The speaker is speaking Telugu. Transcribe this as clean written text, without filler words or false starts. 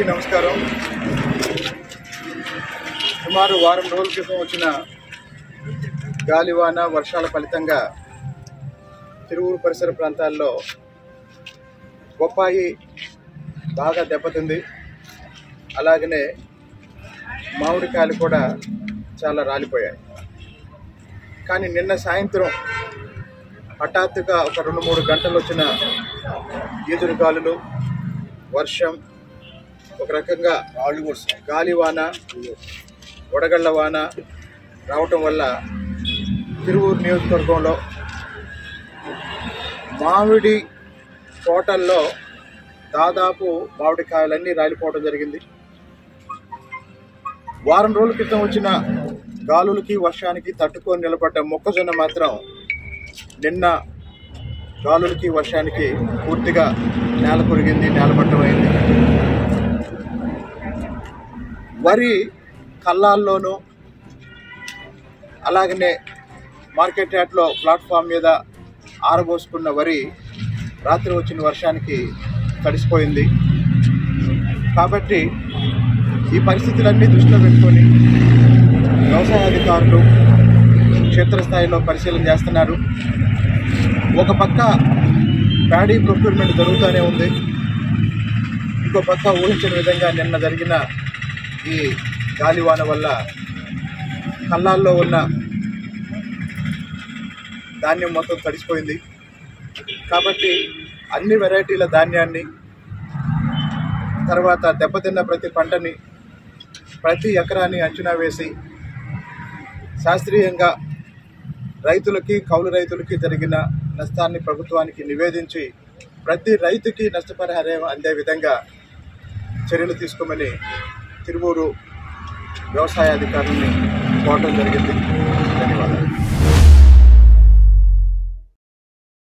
అందరికీ నమస్కారం. సుమారు వారం రోజుల క్రితం వచ్చిన గాలివాన వర్షాల ఫలితంగా తిరువూరు పరిసర ప్రాంతాల్లో బొప్పాయి బాగా దెబ్బతింది. అలాగనే మామిడికాయలు కూడా చాలా రాలిపోయాయి. కానీ నిన్న సాయంత్రం హఠాత్తుగా ఒక 2-3 గంటలు వచ్చిన ఈదురుగాలులు, వర్షం, ఒక రకంగా గాలివాన, వడగళ్ల వాన రావటం వల్ల తిరువూరు నియోజకవర్గంలో మామిడి తోటల్లో దాదాపు మామిడికాయలన్నీ రాలిపోవడం జరిగింది. వారం రోజుల క్రితం వచ్చిన గాలులకి వర్షానికి తట్టుకొని నిలబడ్డ మొక్కజొన్న మాత్రం నిన్న గాలులకి వర్షానికి పూర్తిగా నేల కొరిగింది, నేలమట్టమైంది. వరి కల్లాల్లోనూ అలాగనే మార్కెట్ యార్డ్లో ప్లాట్ఫామ్ మీద ఆరబోసుకున్న వరి రాత్రి వచ్చిన వర్షానికి తడిసిపోయింది. కాబట్టి ఈ పరిస్థితులన్నీ దృష్టిలో పెట్టుకొని వ్యవసాయ అధికారులు క్షేత్రస్థాయిలో పరిశీలన చేస్తున్నారు. ఒక పక్క ప్యాడీ ప్రొక్యూర్మెంట్ జరుగుతూనే ఉంది. ఇంకో పక్క ఊహించిన విధంగా నిన్న జరిగిన ఈ గాలివాన వల్ల కల్లాల్లో ఉన్న ధాన్యం మొత్తం తడిసిపోయింది. కాబట్టి అన్ని వెరైటీల ధాన్యాన్ని, తర్వాత దెబ్బతిన్న ప్రతి పంటని, ప్రతి ఎకరాన్ని అంచనా వేసి శాస్త్రీయంగా రైతులకి, కౌలు రైతులకి జరిగిన నష్టాన్ని ప్రభుత్వానికి నివేదించి ప్రతి రైతుకి నష్టపరిహారం అందే విధంగా చర్యలు తీసుకోమని తిరువూరు వ్యవసాయ అధికారులని కోరడం జరిగింది.